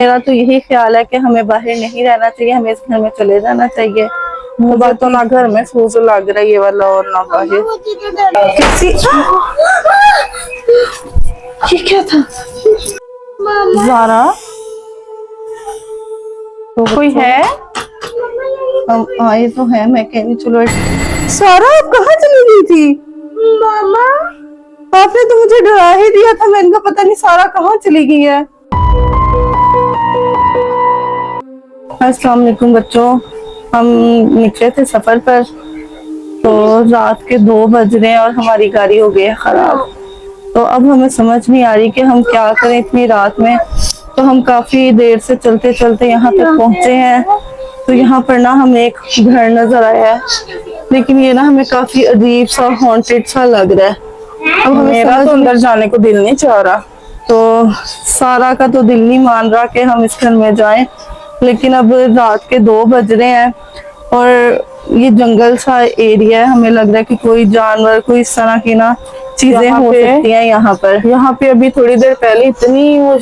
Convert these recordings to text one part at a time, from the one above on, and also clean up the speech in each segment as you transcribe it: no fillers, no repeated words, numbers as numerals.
मेरा तो यही ख्याल है कि हमें बाहर नहीं रहना चाहिए, हमें इस घर में चले जाना चाहिए। मुझे तो ना घर में सूज लग रहा है ये वाला और ना बाहर। किसी ये क्या था? ज़ारा तो कोई है? हाँ ये तो है। मैं कह रही चलो। सारा आप कहाँ चली गई थी? मामा आपने तो मुझे डरा ही दिया था। मैंने कहा पता नहीं सारा कहाँ चली गई है। अस्सलाम वालेकुम बच्चों, हम निकले थे सफर पर, तो रात के 2 बज रहे हैं और हमारी गाड़ी हो गई है खराब। तो अब हमें समझ नहीं आ रही कि हम क्या करें इतनी रात में। तो हम काफी देर से चलते चलते यहाँ तक पहुंचे हैं। तो यहाँ पर ना हमें एक घर नजर आया है, लेकिन ये ना हमें काफी अजीब सा हॉन्टेड सा लग रहा है। अब हमें मेरा तो अंदर जाने को दिल नहीं चाह रहा। तो सारा का तो दिल नहीं मान रहा कि हम इस घर में जाएं, लेकिन अब रात के 2 बज रहे हैं और ये जंगल सा एरिया है। हमें लग रहा है कि कोई जानवर, कोई इस तरह की ना चीजें हो सकती हैं यहाँ पर। यहाँ पे अभी थोड़ी देर पहले इतनी वो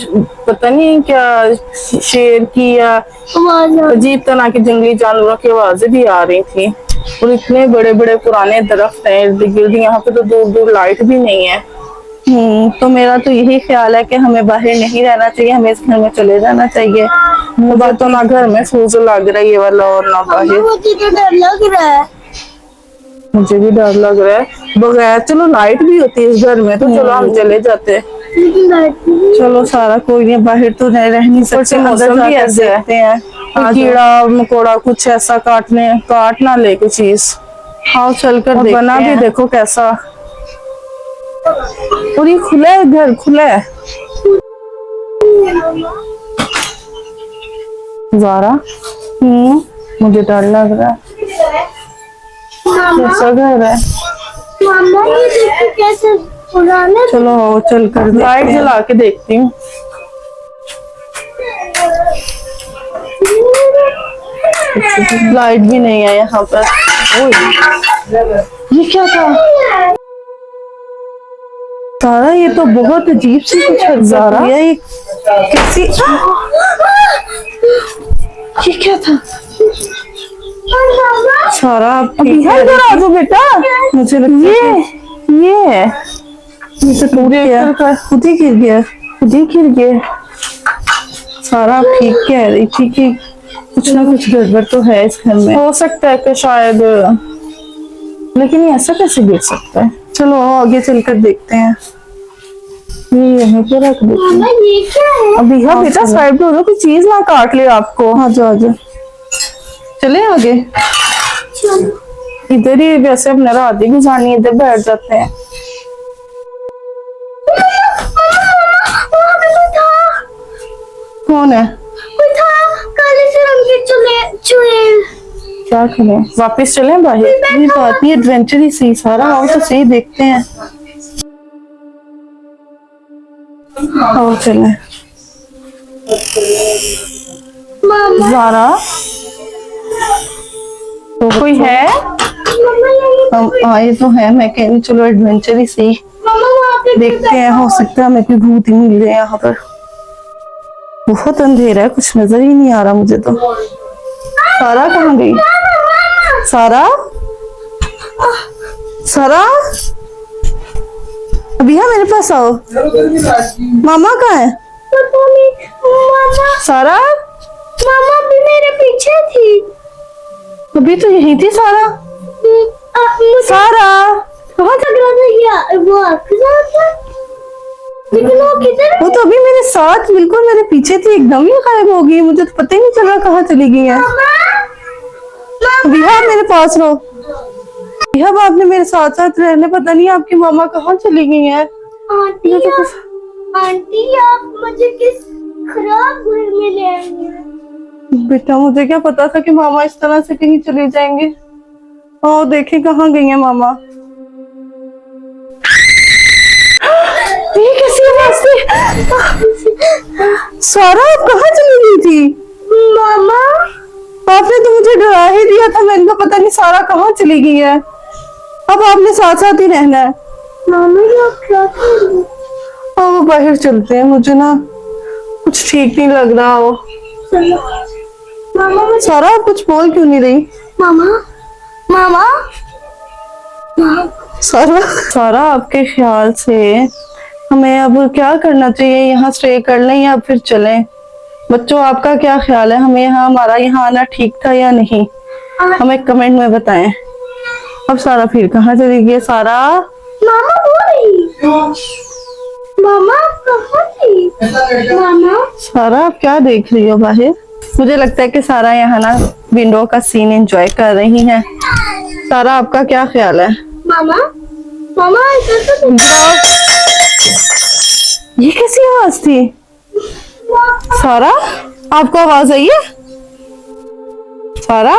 पता नहीं क्या शेर की या अजीब तरह के जंगली जानवरों की आवाजें भी आ रही थी। और इतने बड़े बड़े पुराने दरख्त हैं इर्द गिर्द। यहाँ पे तो दूर दूर लाइट भी नहीं है। तो मेरा तो यही ख्याल है कि हमें बाहर नहीं रहना चाहिए, हमें इस घर में चले जाना चाहिए। मुझे तो ना घर में सूज लग रहा है ये वाला और ना बाहर। मुझे तो डर लग रहा है। मुझे भी डर लग रहा है। बगैर चलो लाइट भी होती है इस घर में तो चलो हम चले जाते। चलो सारा कोई नहीं, बाहर तो रह नहीं सकते, अंदर मौसम भी जाकर ऐसे है। देखते हैं। कोई कीड़ा मकोड़ा कुछ ऐसा काट ना ले कोई चीज। हाँ चल कर देखते बना भी हैं। देखो कैसा। और ये खुला है, घर खुला है। ज़ारा मुझे डर लग रहा है। कैसा घर है? मामा ये देखो कैसे पुराने। चलो चल कर लाइट जला के देखती हूँ। लाइट भी नहीं है यहाँ पर। ये क्या था? सारा ये तो बहुत अजीब सी कुछ हरकत हुई है। ये किसी ये क्या था? सारा आप ठीक है? इधर आ जाओ बेटा। मुझे लगता है ये तो टूट गया, खुद ही गिर गया, खुद ही गिर गया। सारा आप ठीक कह रही थी कि कुछ ना कुछ गड़बड़ तो है इस घर में। हो सकता है कि शायद, लेकिन ये ऐसा कैसे गिर सकता है? चलो आगे चलकर देखते हैं। ये यहीं पे रख देते हैं। मामा ये क्या है? अभी हाँ बेटा साइड पे हो जाओ, कोई चीज ना काट ले आपको। हाँ जाओ जाओ, चले आगे। इधर ही वैसे अपने रात ही गुजारनी, इधर बैठ जाते हैं। कौन है? कोई था काले से रंग के चुड़ैल। क्या करें, वापस चले बाहर। ये बात नहीं, एडवेंचर ही सही। सारा आओ तो सही, देखते हैं। आओ चले। मामा ज़ारा तो कोई है? हम आए तो है। मैं कह रही चलो एडवेंचर ही सही, मामा वहाँ पे देखते हैं। हो सकता है हमें कोई भूत ही मिल जाए यहाँ पर। बहुत अंधेरा है, कुछ नजर ही नहीं आ रहा मुझे तो। सारा कहाँ गई? सारा, सारा अभी है मेरे पास आओ। मामा कहाँ है? पता नहीं। मामा सारा मामा भी मेरे पीछे थी। अभी तो यही थी सारा। मुझे सारा कहाँ तक रहा था ये वो आपके साथ था, लेकिन वो किधर? वो तो अभी मेरे साथ बिल्कुल मेरे पीछे थी, एकदम ही गायब हो गई। मुझे तो पता ही नहीं चल रहा कहाँ चली गई है। बिहार मेरे पास रहो। बिहार आपने मेरे साथ साथ रहने, पता नहीं आपकी मामा कहाँ चली गई है। आंटी आंटी आप मुझे किस खराब घर में ले आएंगे? बेटा मुझे क्या पता था कि मामा इस तरह से कहीं चले जाएंगे। ओ देखे कहाँ गई है मामा। ये कैसी आवाज थी? सारा आप कहाँ चली गई थी? मामा आपने तो मुझे डरा ही दिया था। मैंने कहा पता नहीं सारा कहाँ चली गई है। अब आपने साथ साथ ही रहना है। मामा ये आप क्या कर रही हैं? अब बाहर चलते हैं, मुझे ना कुछ ठीक नहीं लग रहा हो। चलो मामा मुझे सारा आप कुछ बोल क्यों नहीं रही? मामा मामा मामा सारा सारा आपके ख्याल से हमें अब क्या करना चाहिए? यहाँ स्टे कर लें या फिर चलें? बच्चों आपका क्या ख्याल है? हमें यहाँ हमारा यहाँ आना ठीक था या नहीं? हमें कमेंट में बताएं। अब सारा फिर कहाँ चली गई? सारा मामा वो रही मामा आप कहाँ थी मामा सारा आप क्या देख रही हो बाहर? मुझे लगता है कि सारा यहाँ ना विंडो का सीन एंजॉय कर रही है। सारा आपका क्या ख्याल है? मामा मामा इधर तो ये कैसी आवाज थी? सारा आपको आवाज आई है? सारा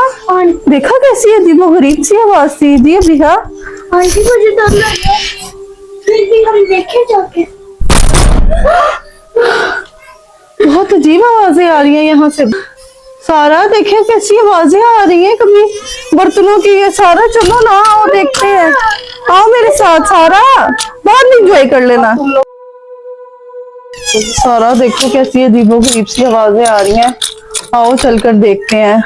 देखा कैसी अजीबो गरीब सी आवाज थी जी बिहा। आंटी मुझे डर लग रहा है फिर भी हम देखे जाके बहुत अजीब आवाजें आ रही हैं यहाँ से। सारा देखिए कैसी आवाजें आ रही हैं कभी बर्तनों की। ये सारा चलो ना आओ देखते हैं। आओ मेरे साथ सारा, बहुत एंजॉय कर लेना। सारा देखो कैसी अजीबो गरीब सी आवाजें आ रही हैं। आओ चलकर देखते हैं।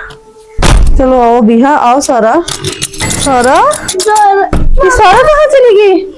चलो आओ बिहा, आओ सारा। सारा ये सारा कहाँ चली गई?